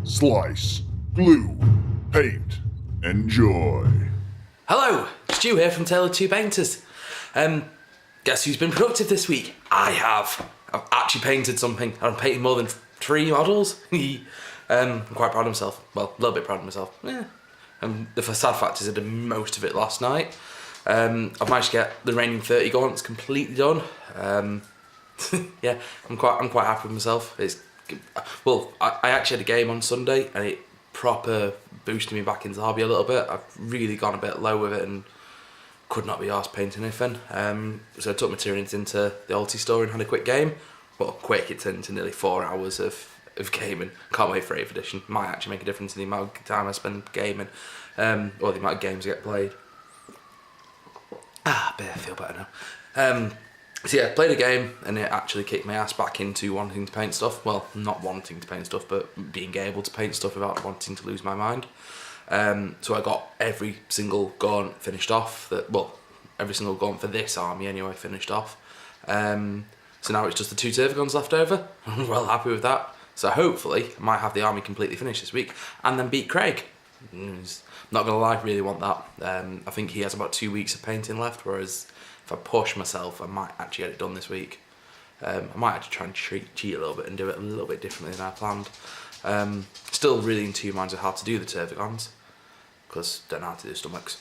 slice, glue, paint, enjoy. Hello, Stu here from Tale of Two Painters. Guess who's been productive this week? I have. I've actually painted something. I've painted more than 3 models. I'm quite proud of myself. Well, a little bit proud of myself. Yeah. The sad fact is I did most of it last night. I've managed to get the remaining 30 gaunts completely done. Yeah, I'm quite happy with myself. I actually had a game on Sunday and it proper boosted me back into the hobby a little bit. I've really gone a bit low with it and could not be arsed painting anything. So I took my Tyranids into the Alti store and had a quick game. Well, quick, it turned into nearly 4 hours of gaming. Can't wait for 8th edition. Might actually make a difference in the amount of time I spend gaming, or the amount of games I get played. I feel better now. So yeah, played a game and it actually kicked my ass back into wanting to paint stuff. Well, not wanting to paint stuff, but being able to paint stuff without wanting to lose my mind. So I got every single gaunt finished off. Every single gaunt for this army anyway finished off. So now it's just the 2 Tervagons left over. I'm well happy with that. So hopefully I might have the army completely finished this week and then beat Craig. Not gonna lie, really want that. I think he has about 2 weeks of painting left, whereas if I push myself, I might actually get it done this week. I might actually try and cheat a little bit and do it a little bit differently than I planned. Still really in 2 minds of how to do the Tervagons, because I don't know how to do stomachs,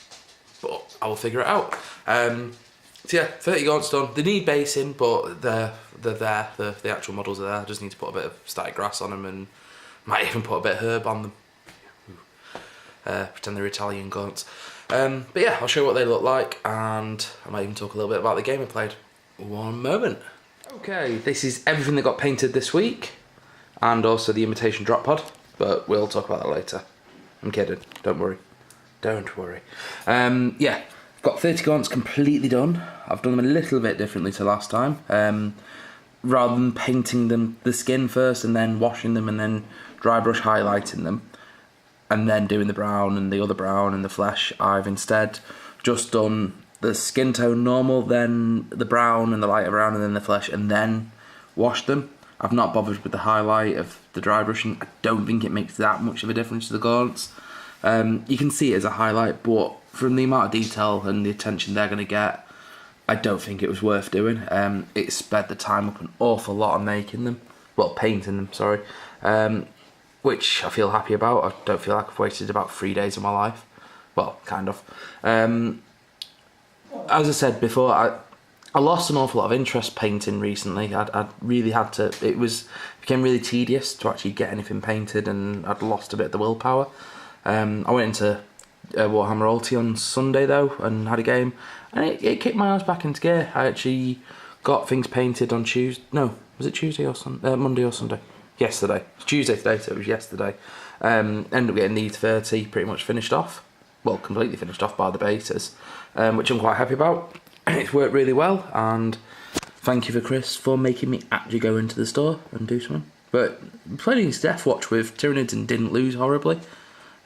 but I will figure it out. So yeah, 30 gaunts done. They need basing, but they're there. The actual models are there. I just need to put a bit of static grass on them and might even put a bit of herb on them. Pretend they're Italian gaunts. But yeah, I'll show you what they look like and I might even talk a little bit about the game I played. One moment. Okay, this is everything that got painted this week and also the imitation drop pod, but we'll talk about that later. I'm kidding, don't worry. Don't worry. Yeah, got 30 gaunts completely done. I've done them a little bit differently to last time. Rather than painting them the skin first and then washing them and then dry brush highlighting them and then doing the brown and the other brown and the flesh, I've instead just done the skin tone normal, then the brown and the lighter brown and then the flesh and then washed them. I've not bothered with the highlight of the dry brushing. I don't think it makes that much of a difference to the gaunts. You can see it as a highlight, but from the amount of detail and the attention they're going to get, I don't think it was worth doing. It sped the time up an awful lot on making them. Well, painting them, sorry. Which I feel happy about. I don't feel like I've wasted about 3 days of my life. Well, kind of. As I said before, I lost an awful lot of interest painting recently. I really had to. It became really tedious to actually get anything painted, and I'd lost a bit of the willpower. I went into Warhammer Alti on Sunday though, and had a game, and it kicked my ass back into gear. I actually got things painted on Tuesday. No, was it Tuesday or Monday or Sunday? Yesterday. It's Tuesday today, so it was yesterday. Ended up getting these 30 pretty much finished off. Well, completely finished off by the bases, which I'm quite happy about. It's worked really well, and thank you for Chris for making me actually go into the store and do something. But playing against Deathwatch with Tyranids and didn't lose horribly.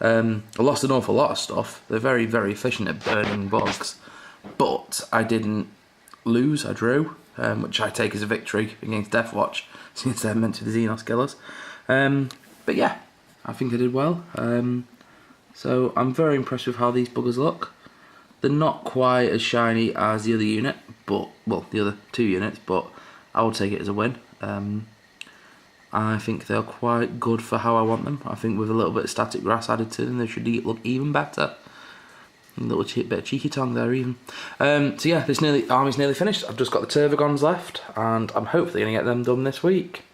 I lost an awful lot of stuff. They're very, very efficient at burning bugs. But I didn't lose, I drew, which I take as a victory against Deathwatch, since they're meant to be the Xenos killers. But yeah, I think I did well. So I'm very impressed with how these buggers look. They're not quite as shiny as the other unit, the other 2 units, but I will take it as a win. I think they're quite good for how I want them. I think with a little bit of static grass added to them, they should look even better. A little bit of cheeky tongue there even. So yeah, army's nearly finished. I've just got the Tervagons left, and I'm hopefully going to get them done this week.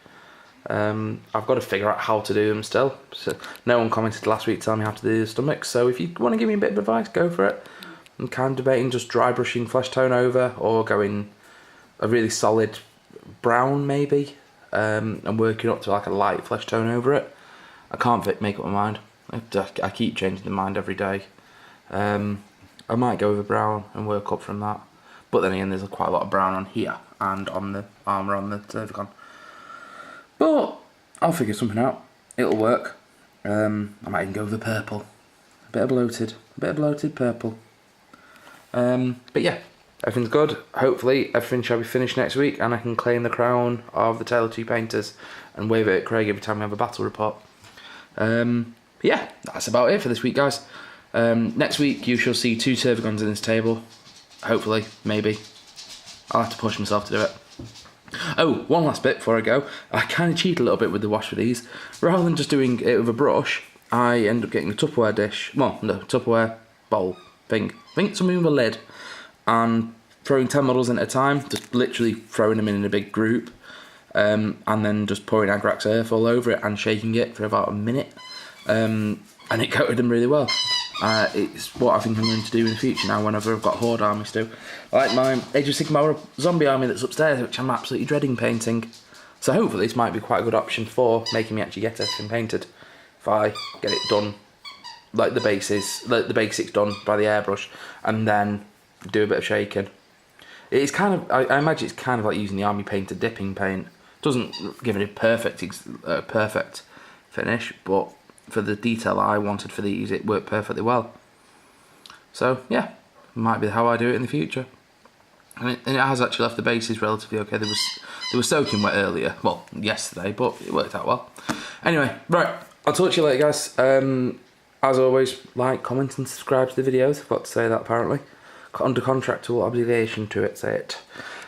I've got to figure out how to do them still. So no one commented last week telling me how to do the stomachs, so if you want to give me a bit of advice, go for it. I'm kind of debating just dry brushing flesh tone over, or going a really solid brown maybe, and working up to like a light flesh tone over it. I can't make up my mind. I keep changing the mind every day. I might go with a brown and work up from that, but then again there's quite a lot of brown on here and on the armour on the Tervagon. But I'll figure something out. It'll work. I might even go with the purple. A bit of bloated purple. But yeah, everything's good. Hopefully everything shall be finished next week and I can claim the crown of the Tale of Two Painters and wave it at Craig every time we have a battle report. Yeah, that's about it for this week, guys. Next week you shall see 2 Tervagons in this table. Hopefully, maybe. I'll have to push myself to do it. Oh, one last bit before I go. I kind of cheat a little bit with the wash with these. Rather than just doing it with a brush, I end up getting a Tupperware dish. Well, no, Tupperware bowl thing. I think it's something with a lid. And throwing 10 models in at a time. Just literally throwing them in a big group. And then just pouring Agrax Earth all over it and shaking it for about a minute. And it coated them really well. It's what I think I'm going to do in the future now whenever I've got Horde armies too. Like my Age of Sigmar zombie army that's upstairs, which I'm absolutely dreading painting. So hopefully this might be quite a good option for making me actually get everything painted. If I get it done, like the basics done by the airbrush, and then do a bit of shaking. It's kind of, I imagine it's kind of like using the army paint to dipping paint. Doesn't give it a perfect finish, but for the detail I wanted for these, it worked perfectly well. So yeah, might be how I do it in the future. And it has actually left the bases relatively okay. They were soaking wet earlier, well, yesterday, but it worked out well. Anyway, right, I'll talk to you later, guys. As always, like, comment and subscribe to the videos. I forgot to say that apparently. Under contractual obligation to it, say it.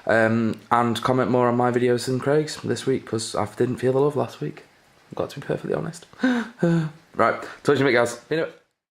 And comment more on my videos than Craig's this week, because I didn't feel the love last week. I've got to be perfectly honest. Right, talk to you a bit, guys. See you in a bit.